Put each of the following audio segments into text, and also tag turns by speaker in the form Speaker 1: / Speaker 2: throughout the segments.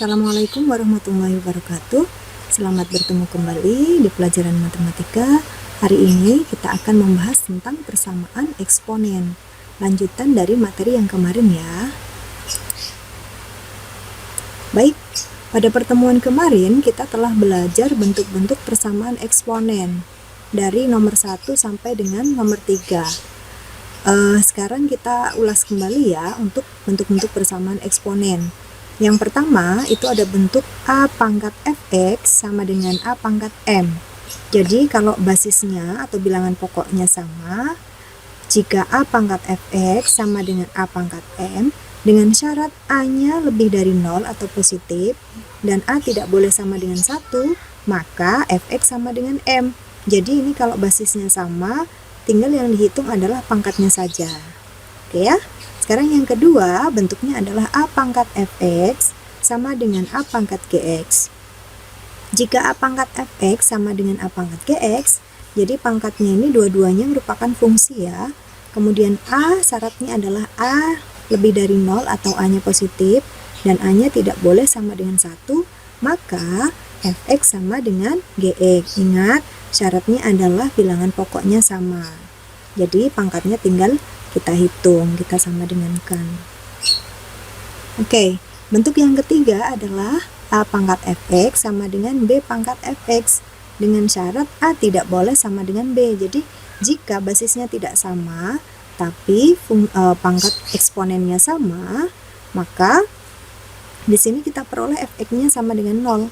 Speaker 1: Assalamualaikum warahmatullahi wabarakatuh. Selamat bertemu kembali di pelajaran matematika. Hari ini kita akan membahas tentang persamaan eksponen. Lanjutan dari materi yang kemarin ya. Baik, pada pertemuan kemarin kita telah belajar bentuk-bentuk persamaan eksponen dari nomor 1 sampai dengan nomor 3. Sekarang kita ulas kembali ya untuk bentuk-bentuk persamaan eksponen. Yang pertama itu ada bentuk A pangkat fx sama dengan A pangkat m. Jadi kalau basisnya atau bilangan pokoknya sama, jika A pangkat fx sama dengan A pangkat m, dengan syarat A-nya lebih dari 0 atau positif, dan A tidak boleh sama dengan 1, maka fx sama dengan m. Jadi ini kalau basisnya sama, tinggal yang dihitung adalah pangkatnya saja. Oke ya. Sekarang yang kedua, bentuknya adalah A pangkat fx sama dengan A pangkat gx. Jika A pangkat fx sama dengan A pangkat gx, jadi pangkatnya ini dua-duanya merupakan fungsi ya. Kemudian A syaratnya adalah A lebih dari 0 atau A-nya positif, dan A-nya tidak boleh sama dengan 1, maka fx sama dengan gx. Ingat, syaratnya adalah bilangan pokoknya sama. Jadi pangkatnya tinggal kita hitung, kita sama dengankan. Oke, bentuk yang ketiga adalah A pangkat fx sama dengan B pangkat fx, dengan syarat A tidak boleh sama dengan B. Jadi jika basisnya tidak sama tapi pangkat eksponennya sama, maka di sini kita peroleh fx-nya sama dengan 0.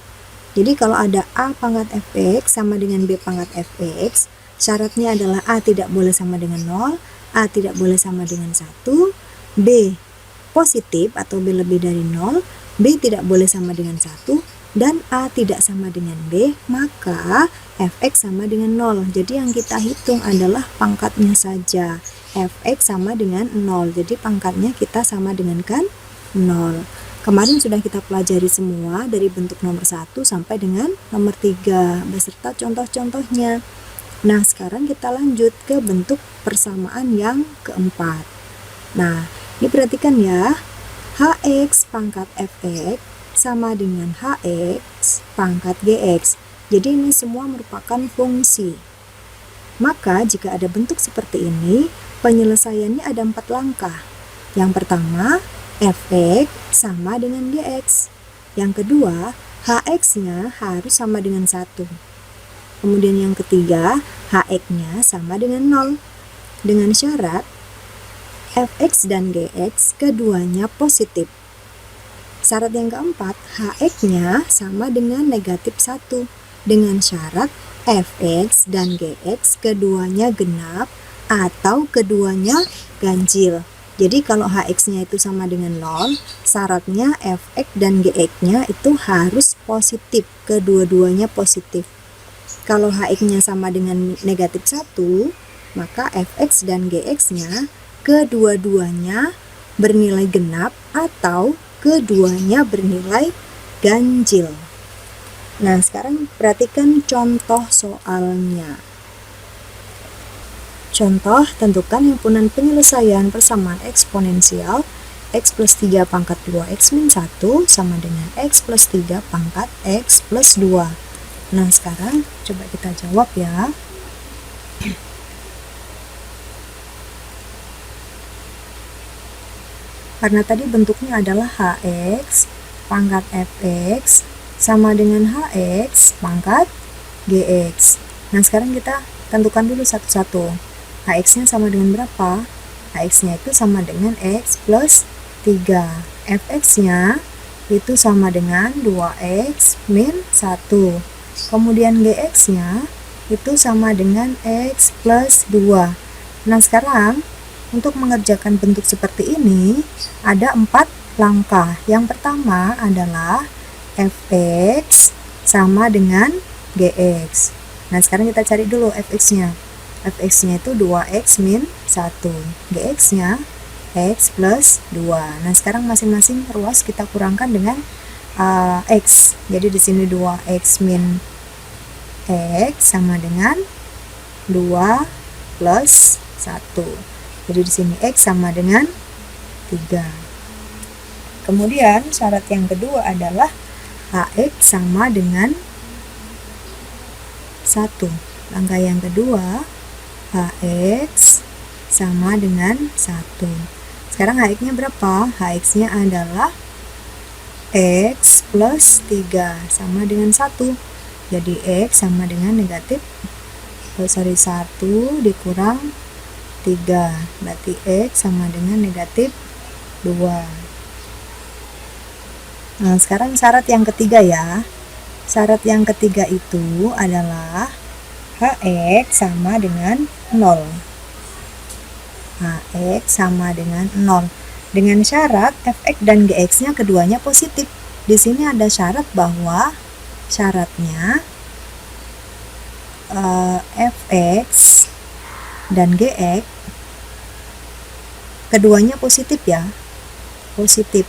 Speaker 1: Jadi kalau ada A pangkat fx sama dengan B pangkat fx, syaratnya adalah A tidak boleh sama dengan 0, A tidak boleh sama dengan 1, B positif atau B lebih dari 0, B tidak boleh sama dengan 1, dan A tidak sama dengan B, maka fx sama dengan 0. Jadi yang kita hitung adalah pangkatnya saja. Fx sama dengan 0, jadi pangkatnya kita sama dengankan 0. Kemarin sudah kita pelajari semua dari bentuk nomor 1 sampai dengan nomor 3 beserta contoh-contohnya. Nah, sekarang kita lanjut ke bentuk persamaan yang keempat. Nah, diperhatikan ya, hx pangkat fx sama dengan hx pangkat gx. Jadi ini semua merupakan fungsi. Maka jika ada bentuk seperti ini, penyelesaiannya ada 4 langkah. Yang pertama, fx sama dengan gx. Yang kedua, hx-nya harus sama dengan 1. Kemudian yang ketiga, hx-nya sama dengan 0. Dengan syarat fx dan gx keduanya positif. Syarat yang keempat, hx-nya sama dengan negatif 1. Dengan syarat fx dan gx keduanya genap atau keduanya ganjil. Jadi kalau hx-nya itu sama dengan 0, syaratnya fx dan gx-nya itu harus positif, kedua-duanya positif. Kalau hx-nya sama dengan negatif 1, maka fx dan gx-nya kedua-duanya bernilai genap atau keduanya bernilai ganjil. Nah, sekarang perhatikan contoh soalnya. Contoh, tentukan himpunan penyelesaian persamaan eksponensial x plus 3 pangkat 2x min 1 sama dengan x plus 3 pangkat x plus 2. Nah, sekarang coba kita jawab ya. Karena tadi bentuknya adalah hx pangkat fx sama dengan hx pangkat gx. Nah, sekarang kita tentukan dulu satu-satu. Hx-nya sama dengan berapa? Hx-nya itu sama dengan x plus 3. Fx-nya itu sama dengan 2x min 1. Kemudian gx-nya itu sama dengan x plus 2. Nah, sekarang untuk mengerjakan bentuk seperti ini ada 4 langkah. Yang pertama adalah fx sama dengan gx. Nah, sekarang kita cari dulu fx-nya. Fx-nya itu 2x min 1. Gx-nya x plus 2. Nah, sekarang masing-masing ruas kita kurangkan dengan x. Jadi di sini 2x min x sama dengan 2 plus 1. Jadi di sini x sama dengan 3. kemudian syarat yang kedua adalah Hx sama dengan 1. Langkah yang kedua, Hx sama dengan 1. Sekarang Hx-nya berapa? Hx-nya adalah X plus 3 sama dengan 1. Jadi X sama dengan negatif 1 dikurang 3. Berarti X sama dengan negatif 2. Nah, sekarang syarat yang ketiga ya. Syarat yang ketiga itu adalah Hx sama dengan 0. Hx sama dengan 0. Dengan syarat fx dan gx-nya keduanya positif. Di sini ada syarat bahwa syaratnya fx dan gx keduanya positif ya. Positif.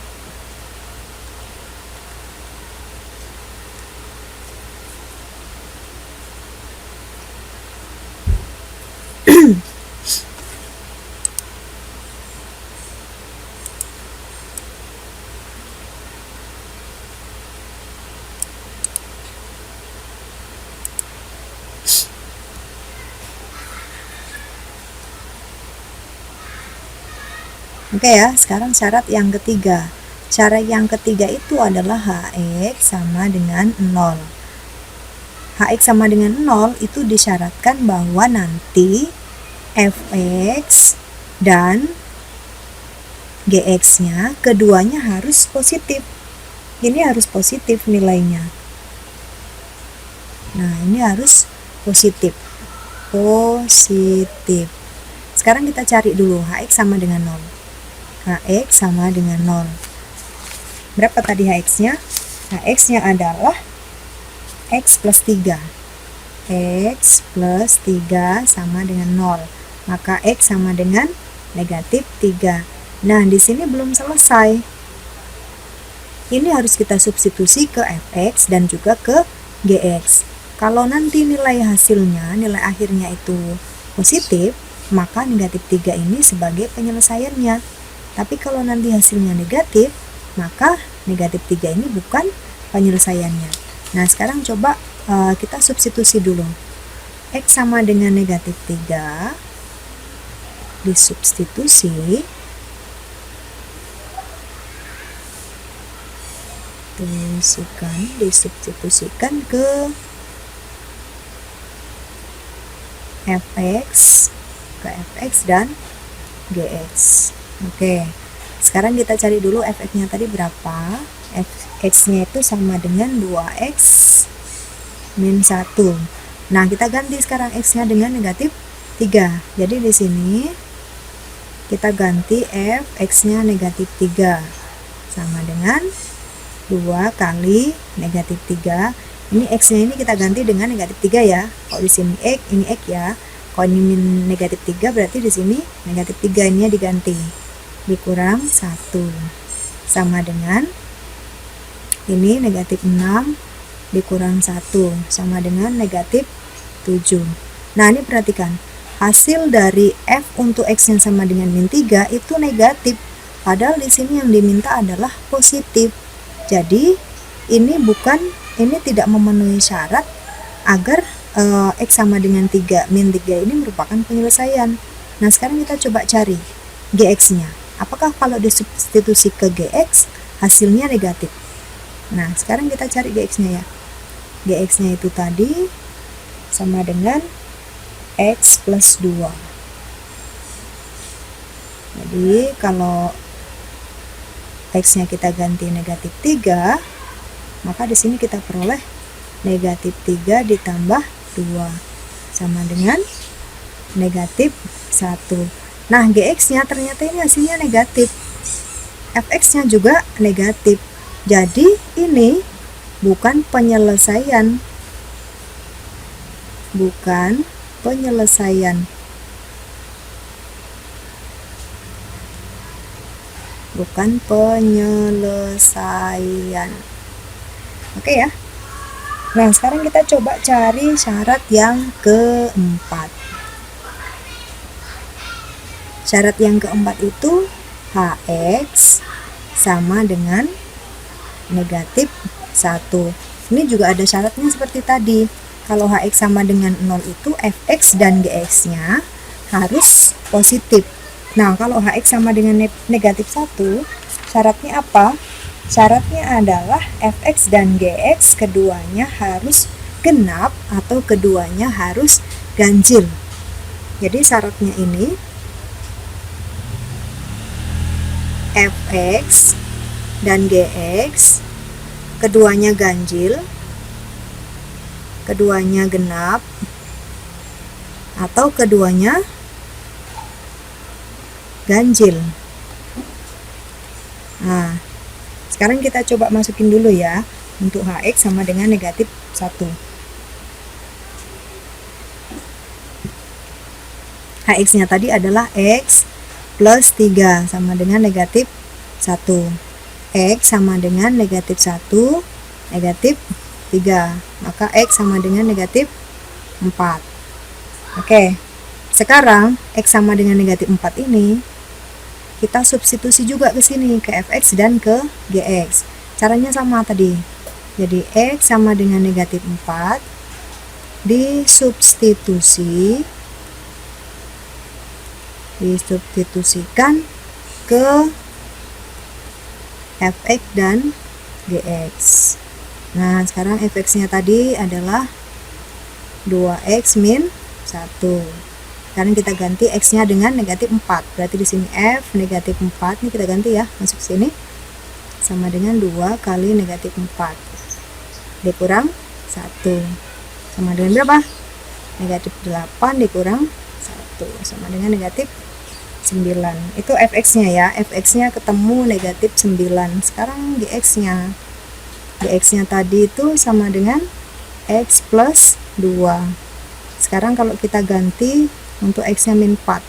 Speaker 1: Oke ya, sekarang syarat yang ketiga. Syarat yang ketiga itu adalah Hx sama dengan 0. Hx sama dengan 0 itu disyaratkan bahwa nanti fx dan gx-nya keduanya harus positif. Ini harus positif nilainya. Nah, ini harus positif. Positif. Sekarang kita cari dulu Hx sama dengan 0. Hx sama dengan 0. Berapa tadi Hx-nya? Hx-nya adalah X plus 3. X plus 3 sama dengan 0. Maka X sama dengan negatif 3. Nah, di sini belum selesai. Ini harus kita substitusi ke fx dan juga ke gx. Kalau nanti nilai hasilnya, nilai akhirnya itu positif, maka negatif 3 ini sebagai penyelesaiannya. Tapi kalau nanti hasilnya negatif, maka negatif 3 ini bukan penyelesaiannya. Nah, sekarang coba kita substitusi dulu. X sama dengan negatif 3 disubstitusi. Disubstitusikan ke fx dan gx. Oke, sekarang kita cari dulu fx-nya tadi berapa. Fx-nya itu sama dengan 2x min 1. Nah, kita ganti sekarang x-nya dengan negatif 3. Jadi di sini kita ganti fx-nya negatif 3 sama dengan 2 kali negatif 3. Ini x-nya ini kita ganti dengan negatif 3 ya. Kalau di sini x, ini x ya. Kalau ini min negatif 3 berarti di sini negatif 3 ini diganti. Dikurang 1 sama dengan ini negatif 6 dikurang 1 sama dengan negatif 7. Nah, ini perhatikan, hasil dari f untuk x yang sama dengan min 3 itu negatif, padahal di sini yang diminta adalah positif. Jadi ini tidak memenuhi syarat agar x sama dengan 3 min 3 ini merupakan penyelesaian. Nah, sekarang kita coba cari gx-nya. Apakah kalau disubstitusi ke gx hasilnya negatif? Nah, sekarang kita cari gx-nya ya. Gx-nya itu tadi sama dengan x plus 2. Jadi kalau x-nya kita ganti negatif 3, maka di sini kita peroleh negatif 3 ditambah 2 sama dengan negatif 1. Nah, gx-nya ternyata ini hasilnya negatif. Fx-nya juga negatif. Jadi ini bukan penyelesaian. Bukan penyelesaian. Bukan penyelesaian. Oke ya. Nah, sekarang kita coba cari syarat yang keempat. Syarat yang keempat itu Hx sama dengan negatif 1. Ini juga ada syaratnya seperti tadi. Kalau Hx sama dengan 0 itu Fx dan Gx-nya harus positif. Nah, kalau Hx sama dengan negatif 1, syaratnya apa? Syaratnya adalah Fx dan Gx keduanya harus genap atau keduanya harus ganjil. Jadi syaratnya ini Fx dan Gx keduanya ganjil, keduanya genap, atau keduanya ganjil. Nah, sekarang kita coba masukin dulu ya untuk Hx sama dengan negatif 1. Hx-nya tadi adalah X plus 3 sama dengan negatif 1. X sama dengan negatif 1, negatif 3. Maka X sama dengan negatif 4. Oke, sekarang X sama dengan negatif 4 ini kita substitusi juga ke sini, ke Fx dan ke Gx. Caranya sama tadi. Jadi X sama dengan negatif 4 disubstitusikan ke Fx dan Gx. Nah, sekarang Fx-nya tadi adalah 2x min 1. Sekarang kita ganti x-nya dengan negatif 4. Berarti di sini f negatif 4. Ini kita ganti ya, masuk sini. Sama dengan 2 kali negatif 4. Dikurang 1. Sama dengan berapa? Negatif 8 dikurang 1. Sama dengan negatif 9. Itu Fx-nya ya. Fx-nya ketemu negatif 9. Sekarang Gx-nya. Gx-nya tadi itu sama dengan X plus 2. Sekarang kalau kita ganti untuk X-nya min 4.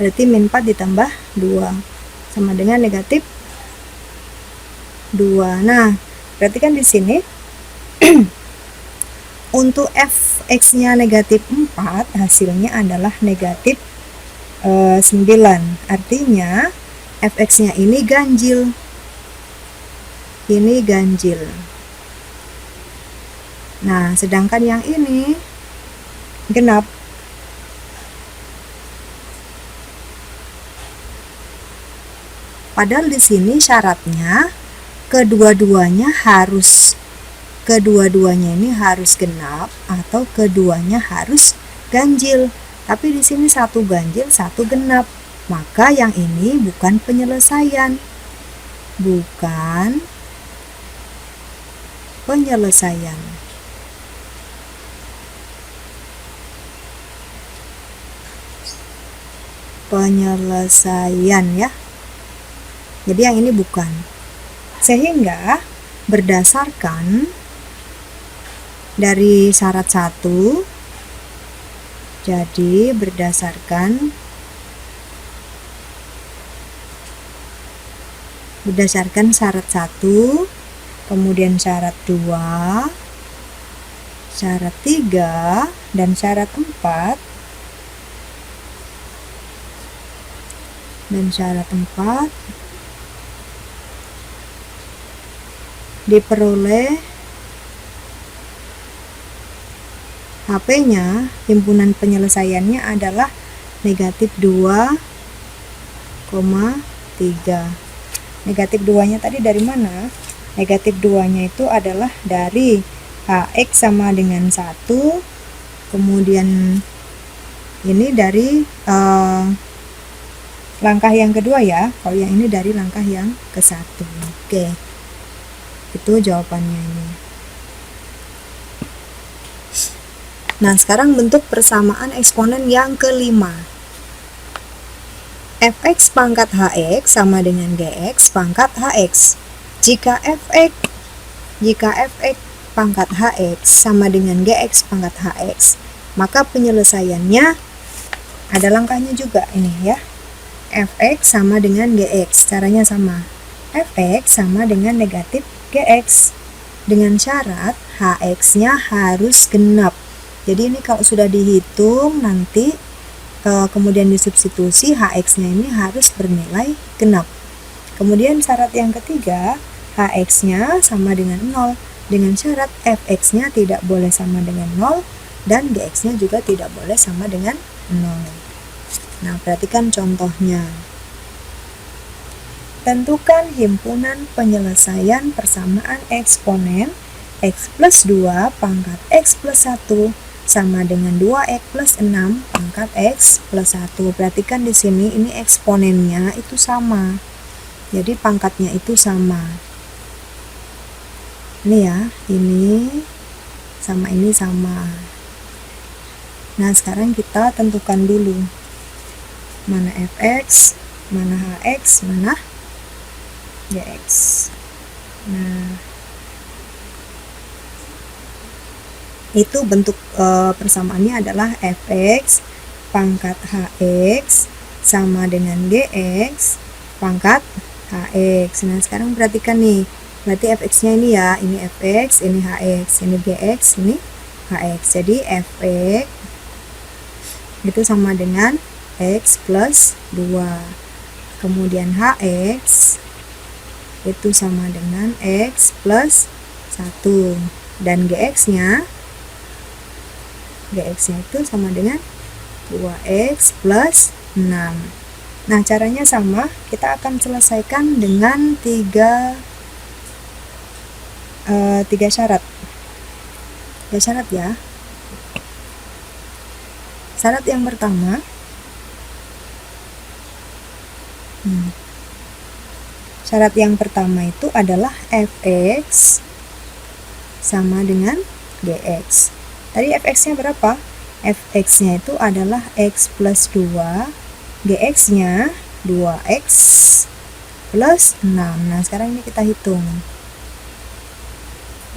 Speaker 1: Berarti min 4 ditambah 2. Sama dengan negatif 2. Nah, berarti kan di sini untuk Fx-nya negatif 4, hasilnya adalah negatif 9. Artinya Fx-nya ini ganjil. Ini ganjil. Nah, sedangkan yang ini genap. Padahal di sini syaratnya kedua-duanya ini harus genap atau keduanya harus ganjil. Tapi di sini satu ganjil, satu genap. Maka yang ini bukan penyelesaian. Bukan penyelesaian. Penyelesaian ya. Jadi yang ini bukan. Sehingga berdasarkan dari syarat 1, jadi berdasarkan syarat 1, kemudian syarat 2, syarat 3, dan syarat 4, diperoleh HP-nya, himpunan penyelesaiannya adalah negatif 2,3. Negatif 2-nya tadi dari mana? Negatif 2-nya itu adalah dari Hx sama dengan 1, kemudian ini dari langkah yang kedua ya, kalau yang ini dari langkah yang ke-1. Oke, itu jawabannya ini. Nah, sekarang bentuk persamaan eksponen yang kelima. Fx pangkat Hx sama dengan Gx pangkat Hx. Jika Fx pangkat Hx sama dengan Gx pangkat Hx, maka penyelesaiannya ada langkahnya juga ini ya. Fx sama dengan Gx, caranya sama. Fx sama dengan negatif Gx. Dengan syarat Hx-nya harus genap. Jadi ini kalau sudah dihitung nanti kemudian disubstitusi, hx-nya ini harus bernilai genap. Kemudian syarat yang ketiga, hx-nya sama dengan 0 dengan syarat fx-nya tidak boleh sama dengan 0 dan gx-nya juga tidak boleh sama dengan 0. Nah, perhatikan contohnya. Tentukan himpunan penyelesaian persamaan eksponen x plus 2 pangkat x plus 1 sama dengan 2x plus 6 pangkat x plus 1. Perhatikan di sini ini eksponennya itu sama. Jadi pangkatnya itu sama. Ini ya, ini sama ini sama. Nah, sekarang kita tentukan dulu. Mana fx, mana hx, mana gx. Nah, itu bentuk persamaannya adalah fx pangkat hx sama dengan gx pangkat hx. Nah, sekarang perhatikan nih, berarti fx-nya ini ya, ini fx, ini hx, ini gx, ini hx. Jadi fx itu sama dengan x plus 2. Kemudian hx itu sama dengan x plus 1. Dan gx-nya itu sama dengan 2x plus 6. Nah, caranya sama, kita akan selesaikan dengan tiga syarat. 3 syarat ya. Syarat yang pertama, syarat yang pertama itu adalah fx sama dengan gx. Tadi fx-nya berapa? Fx-nya itu adalah x plus 2, gx-nya 2x plus 6. Nah, sekarang ini kita hitung.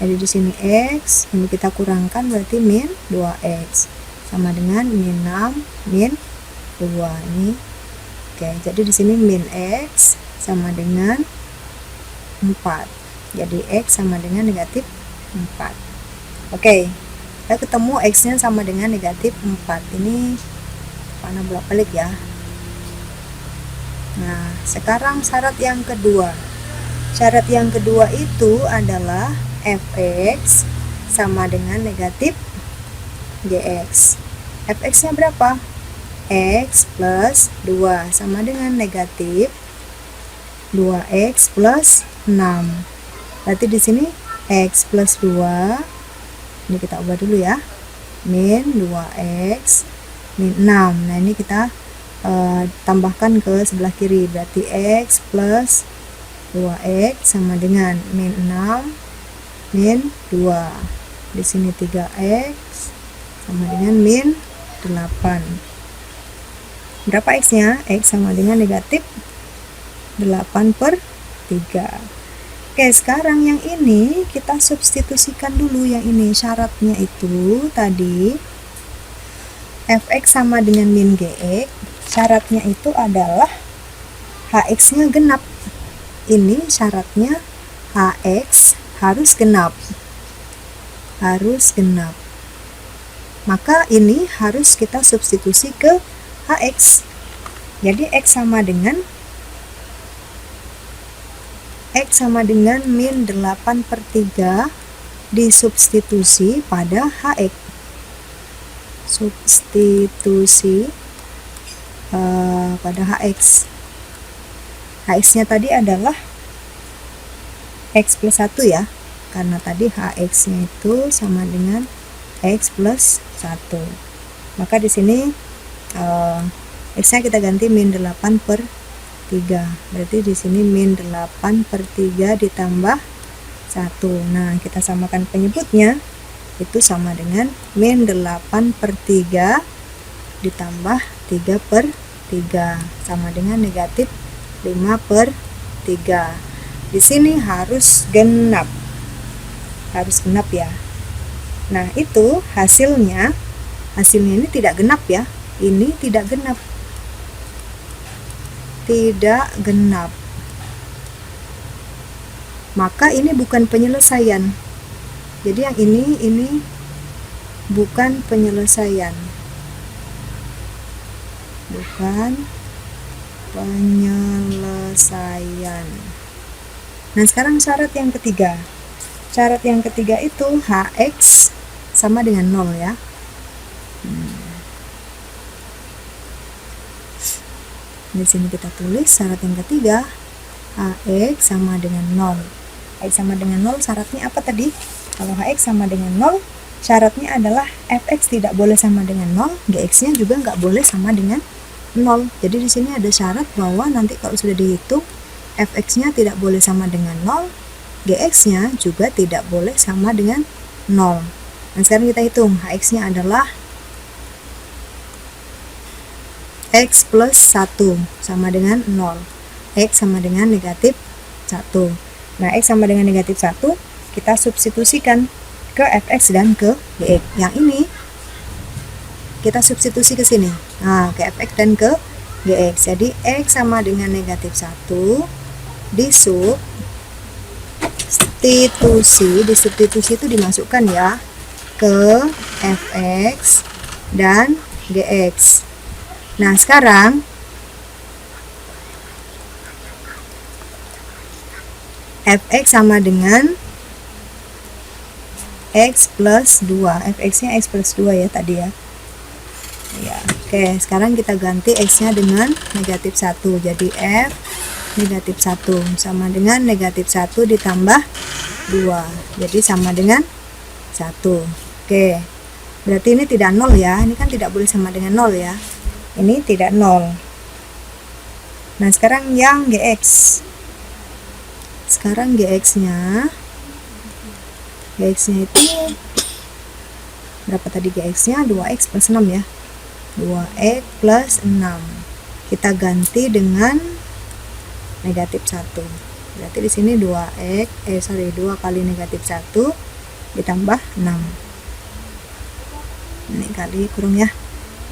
Speaker 1: Jadi di sini x, ini kita kurangkan berarti min 2x sama dengan min 6 min 2 ini. Oke, jadi di sini min x sama dengan 4. Jadi x sama dengan negatif 4. Oke. Kita ketemu x-nya sama dengan negatif 4. Ini warna bolak-balik ya. Nah, sekarang syarat yang kedua. Syarat yang kedua itu adalah fx sama dengan negatif gx. Fx-nya berapa? X plus 2 sama dengan negatif 2x plus 6. Berarti di sini x plus 2, ini kita ubah dulu ya, min 2x min 6. Nah, ini kita tambahkan ke sebelah kiri, berarti x plus 2x sama dengan min 6 min 2. Di sini 3x sama dengan min 8. Berapa x-nya? X sama dengan negatif 8/3. Oke, sekarang yang ini kita substitusikan dulu yang ini. Syaratnya itu tadi fx sama dengan min gx. Syaratnya itu adalah hx-nya genap. Ini syaratnya hx harus genap. Harus genap. Maka ini harus kita substitusi ke hx. Jadi x sama dengan min 8/3 disubstitusi pada hx. Substitusi pada hx. Hx-nya tadi adalah x plus 1 ya. Karena tadi hx-nya itu sama dengan x plus 1. Maka di sini x-nya kita ganti min 8/3. Berarti di sini min 8/3 ditambah 1. Nah, kita samakan penyebutnya, itu sama dengan min 8/3 ditambah 3/3 sama dengan negatif 5/3. Di sini harus genap. Harus genap ya. Nah, itu hasilnya ini tidak genap ya. Ini tidak genap. Tidak genap. Maka ini bukan penyelesaian. Jadi yang ini bukan penyelesaian. bukan penyelesaian. Nah, sekarang syarat yang ketiga. Syarat yang ketiga itu Hx sama dengan 0 ya. Di sini kita tulis syarat yang ketiga, Hx sama dengan 0. Hx sama dengan 0 syaratnya apa tadi? Kalau Hx sama dengan 0, syaratnya adalah Fx tidak boleh sama dengan 0, Gx-nya juga nggak boleh sama dengan 0. Jadi di sini ada syarat bahwa nanti kalau sudah dihitung, Fx-nya tidak boleh sama dengan 0, Gx-nya juga tidak boleh sama dengan 0. Nah, sekarang kita hitung, Hx-nya adalah X plus 1 sama dengan 0. X sama dengan negatif 1. Nah, X sama dengan negatif 1, kita substitusikan ke Fx dan ke Gx. Yang ini kita substitusi ke sini. Nah, ke Fx dan ke Gx. Jadi, X sama dengan negatif 1 disubstitusi itu dimasukkan ya ke Fx dan Gx. Nah, sekarang Fx sama dengan X plus 2. Fx-nya X plus 2 ya tadi ya. Ya, oke, sekarang kita ganti X-nya dengan negatif 1. Jadi F negatif 1 sama dengan negatif 1 ditambah 2. Jadi sama dengan 1. Oke, berarti ini tidak 0 ya. Ini kan tidak boleh sama dengan 0 ya. Ini tidak 0. Nah, sekarang yang Gx. Sekarang Gx-nya itu berapa tadi Gx-nya? 2x plus 6 ya. 2x plus 6. Kita ganti dengan negatif 1. Berarti di sini 2 kali negatif 1 ditambah 6. Ini kali kurung ya.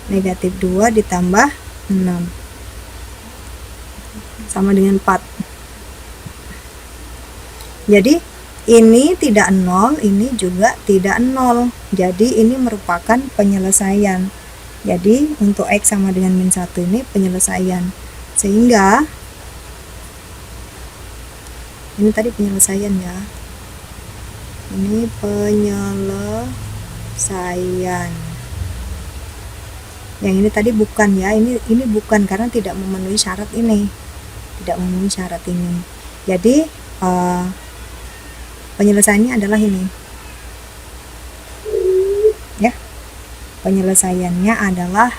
Speaker 1: Negatif 2 ditambah 6 sama dengan 4. Jadi ini tidak 0, ini juga tidak 0. Jadi ini merupakan penyelesaian. Jadi untuk X sama dengan min 1 ini penyelesaian. Sehingga ini tadi penyelesaian ya. Ini penyelesaian. Yang ini tadi bukan ya, ini bukan karena tidak memenuhi syarat ini. Tidak memenuhi syarat ini. Jadi penyelesaiannya adalah ini. Ya. Penyelesaiannya adalah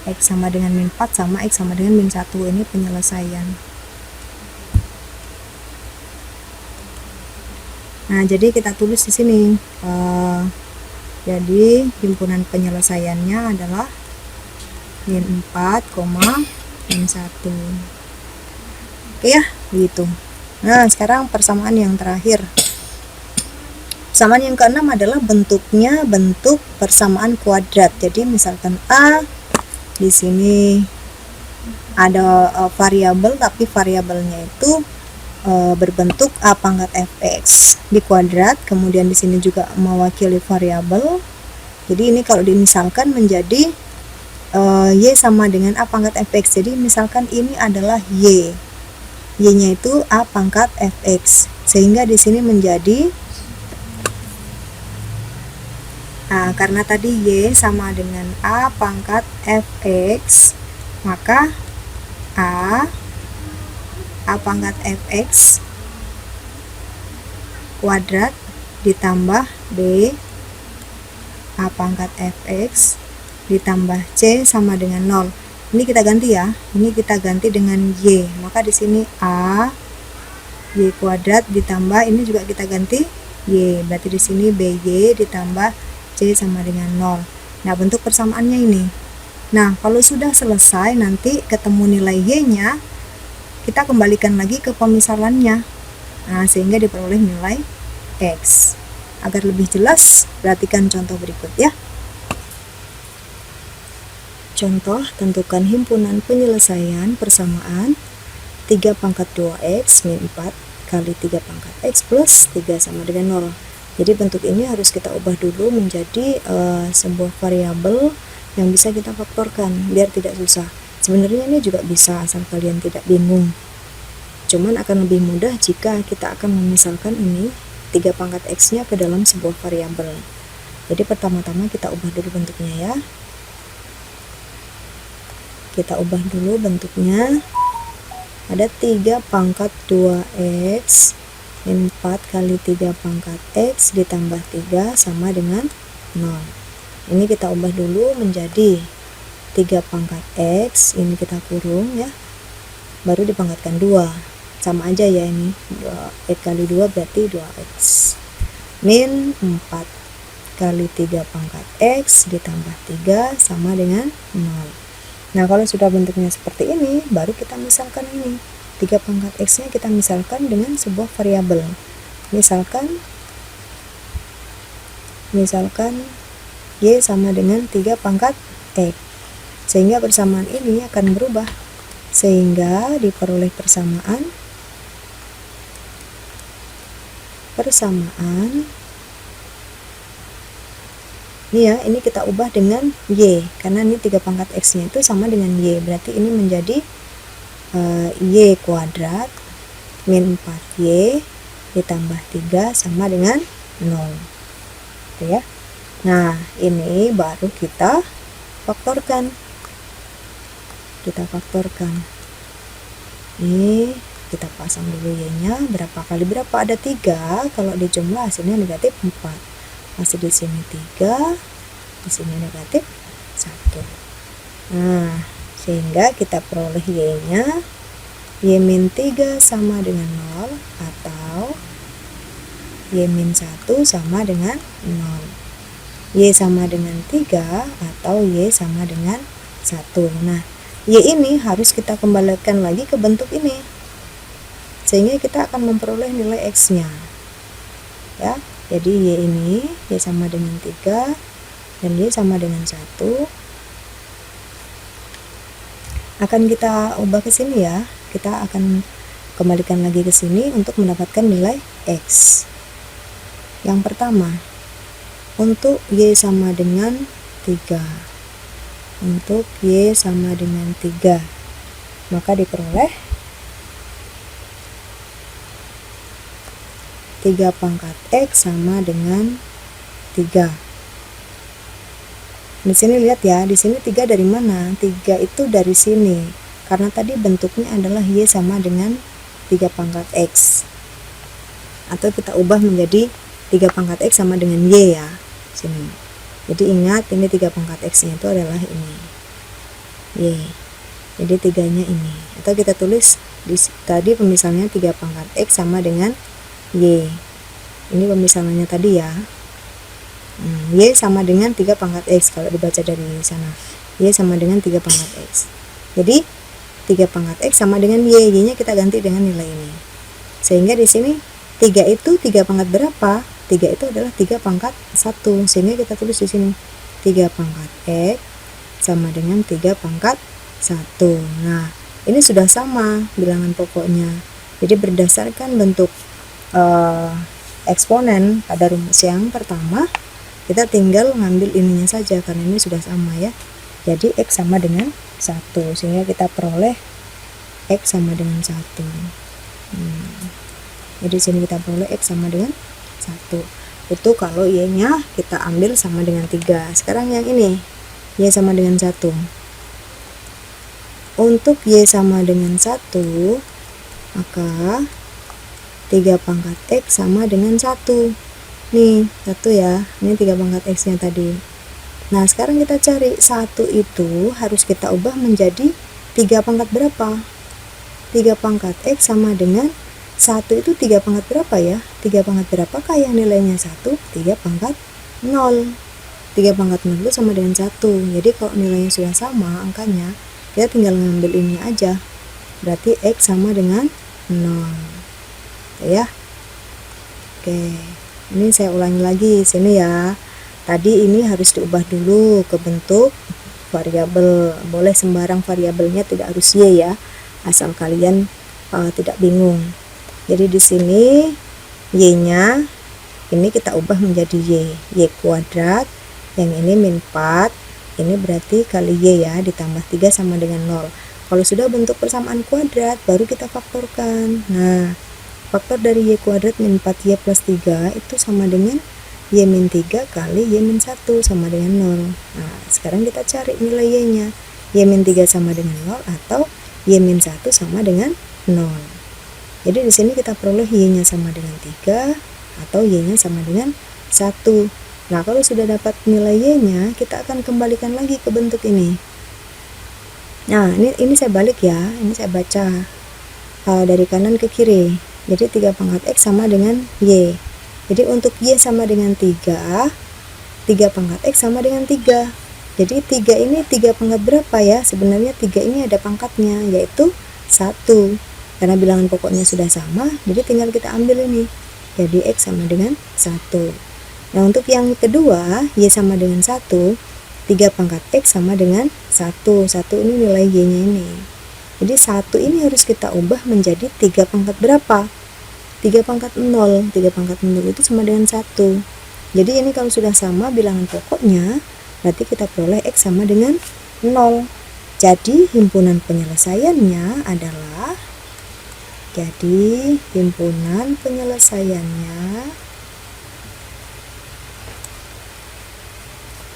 Speaker 1: X sama dengan min 4 sama X sama dengan min 1. Ini penyelesaian. Nah, jadi kita tulis di sini. Jadi himpunan penyelesaiannya adalah min 4, min 1. Oke ya, begitu. Nah, sekarang persamaan yang terakhir. Persamaan yang keenam adalah bentuknya bentuk persamaan kuadrat. Jadi misalkan A, di sini ada variabel, tapi variabelnya itu berbentuk A pangkat Fx dikuadrat, kemudian di sini juga mewakili variabel. Jadi ini kalau dimisalkan menjadi y sama dengan A pangkat Fx. Jadi misalkan ini adalah y nya itu A pangkat Fx, sehingga di sini menjadi karena tadi y sama dengan A pangkat Fx, maka A pangkat Fx kuadrat ditambah B A pangkat Fx ditambah C sama dengan 0. Ini kita ganti ya. Ini kita ganti dengan Y. Maka di sini A Y kuadrat ditambah, ini juga kita ganti Y. Berarti di sini BY ditambah C sama dengan 0. Nah, bentuk persamaannya ini. Nah, kalau sudah selesai nanti ketemu nilai Y-nya, kita kembalikan lagi ke pemisalannya. Nah, sehingga diperoleh nilai X. Agar lebih jelas, perhatikan contoh berikut ya. Contoh, tentukan himpunan penyelesaian persamaan 3 pangkat 2x min 4 kali 3 pangkat x plus 3 sama dengan 0. Jadi bentuk ini harus kita ubah dulu menjadi sebuah variabel yang bisa kita faktorkan biar tidak susah. Sebenarnya ini juga bisa asal kalian tidak bingung. Cuman akan lebih mudah jika kita akan memisalkan ini 3 pangkat X-nya ke dalam sebuah variabel. Jadi pertama-tama kita ubah dulu bentuknya ya. Kita ubah dulu bentuknya. Ada 3 pangkat 2X min 4 kali 3 pangkat X ditambah 3 sama dengan 0. Ini kita ubah dulu menjadi 3 pangkat X, ini kita kurung ya, baru dipangkatkan 2, sama aja ya, ini 2X kali 2 berarti 2X min 4 kali 3 pangkat X ditambah 3 sama dengan 0. Nah kalau sudah bentuknya seperti ini, baru kita misalkan ini 3 pangkat X nya kita misalkan dengan sebuah variabel, misalkan Y sama dengan 3 pangkat X, sehingga persamaan ini akan berubah, sehingga diperoleh persamaan ini ya, ini kita ubah dengan Y, karena ini 3 pangkat X nya itu sama dengan Y, berarti ini menjadi Y kuadrat min 4Y ditambah 3 sama dengan 0 gitu ya. Nah ini baru kita faktorkan. Ini kita pasang dulu Y nya, berapa kali berapa, ada 3, kalau dijumlah hasilnya negatif 4, masih di sini 3, di sini negatif 1. Nah sehingga kita peroleh Y nya Y min 3 sama dengan 0 atau Y min 1 sama dengan 0, Y sama dengan 3 atau Y sama dengan 1. Nah Y ini harus kita kembalikan lagi ke bentuk ini, sehingga kita akan memperoleh nilai X nya ya. Jadi Y ini Y sama dengan 3 dan Y sama dengan 1 akan kita ubah ke sini ya. Kita akan kembalikan lagi ke sini untuk mendapatkan nilai X. Yang pertama, untuk Y sama dengan 3, untuk Y sama dengan 3, maka diperoleh 3 pangkat X sama dengan 3. Di sini lihat ya, di sini 3 dari mana? 3 itu dari sini, karena tadi bentuknya adalah Y sama dengan 3 pangkat X, atau kita ubah menjadi 3 pangkat X sama dengan Y ya sini. Jadi ingat, ini 3 pangkat X nya itu adalah ini Y, jadi 3 nya ini, atau kita tulis tadi pemisalannya 3 pangkat X sama dengan Y, ini pemisalannya tadi ya. Y sama dengan 3 pangkat X, kalau dibaca dari sana Y sama dengan 3 pangkat X, jadi 3 pangkat X sama dengan Y, Y nya kita ganti dengan nilai ini, sehingga di sini 3 itu 3 pangkat berapa? 3 itu adalah 3 pangkat 1, sehingga kita tulis di sini 3 pangkat X sama dengan 3 pangkat 1. Nah ini sudah sama bilangan pokoknya, jadi berdasarkan bentuk eksponen pada rumus yang pertama, kita tinggal ngambil ininya saja karena ini sudah sama ya. Jadi X sama dengan 1, sehingga kita peroleh X sama dengan 1. Jadi sini kita peroleh X sama dengan 1. Itu kalau Y nya kita ambil sama dengan 3. Sekarang yang ini Y sama dengan 1. Untuk Y sama dengan 1, maka 3 pangkat X sama dengan 1. Nih 1 ya, ini 3 pangkat X nya tadi. Nah sekarang kita cari 1 itu harus kita ubah menjadi 3 pangkat berapa? 3 pangkat X sama dengan 1 itu 3 pangkat berapa ya? 3 pangkat berapakah yang nilainya 1? 3 pangkat 0. 3 pangkat 0 itu sama dengan 1. Jadi kalau nilainya sudah sama angkanya, kita tinggal ngambil ini aja, berarti X sama dengan 0 ya. Oke, ini saya ulangi lagi sini ya. Tadi ini harus diubah dulu ke bentuk variabel, boleh sembarang variabelnya, tidak harus Y ya, asal kalian tidak bingung. Jadi di sini Y nya ini kita ubah menjadi Y kuadrat, yang ini min 4 ini berarti kali Y ya, ditambah 3 sama dengan 0. Kalau sudah bentuk persamaan kuadrat, baru kita faktorkan. Nah, faktor dari Y kuadrat min 4Y plus 3 itu sama dengan Y min 3 kali Y min 1 sama dengan 0. Nah, sekarang kita cari nilai Y-nya. Y min 3 sama dengan 0 atau Y min 1 sama dengan 0. Jadi di sini kita peroleh Y-nya sama dengan 3 atau Y-nya sama dengan 1. Nah, kalau sudah dapat nilai Y-nya, kita akan kembalikan lagi ke bentuk ini. Nah, ini saya balik ya. Ini saya baca dari kanan ke kiri. Jadi 3 pangkat X sama dengan Y. Jadi untuk Y sama dengan 3, 3 pangkat X sama dengan 3. Jadi 3 ini 3 pangkat berapa ya? Sebenarnya 3 ini ada pangkatnya, yaitu 1. Karena bilangan pokoknya sudah sama, jadi tinggal kita ambil ini. Jadi X sama dengan 1. Nah, untuk yang kedua, Y sama dengan 1, 3 pangkat X sama dengan 1. 1 ini nilai Y-nya ini. Jadi 1 ini harus kita ubah menjadi 3 pangkat berapa? 3 pangkat 0. 3 pangkat 0 itu sama dengan 1. Jadi ini kalau sudah sama bilangan pokoknya, berarti kita peroleh X sama dengan 0. Jadi himpunan penyelesaiannya adalah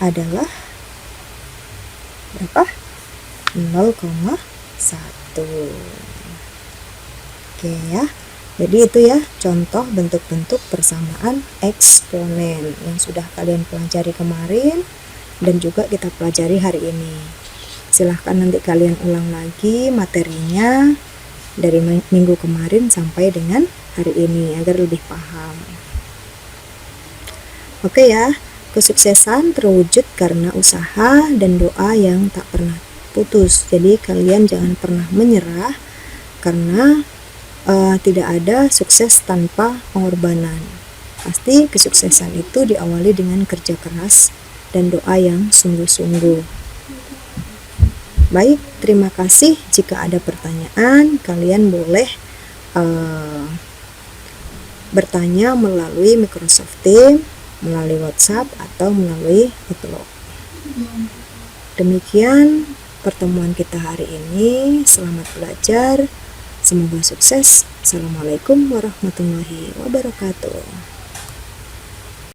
Speaker 1: adalah berapa? 0,1. Oke ya. Jadi itu ya contoh bentuk-bentuk persamaan eksponen yang sudah kalian pelajari kemarin dan juga kita pelajari hari ini. Silahkan nanti kalian ulang lagi materinya dari minggu kemarin sampai dengan hari ini agar lebih paham. Oke ya. Kesuksesan terwujud karena usaha dan doa yang tak pernah putus. Jadi kalian jangan pernah menyerah karena tidak ada sukses tanpa pengorbanan. Pasti kesuksesan itu diawali dengan kerja keras dan doa yang sungguh-sungguh. Baik, terima kasih. Jika ada pertanyaan, kalian boleh bertanya melalui Microsoft Teams, melalui WhatsApp atau melalui Outlook. Demikian pertemuan kita hari ini. Selamat belajar. Semoga sukses. Assalamualaikum warahmatullahi wabarakatuh.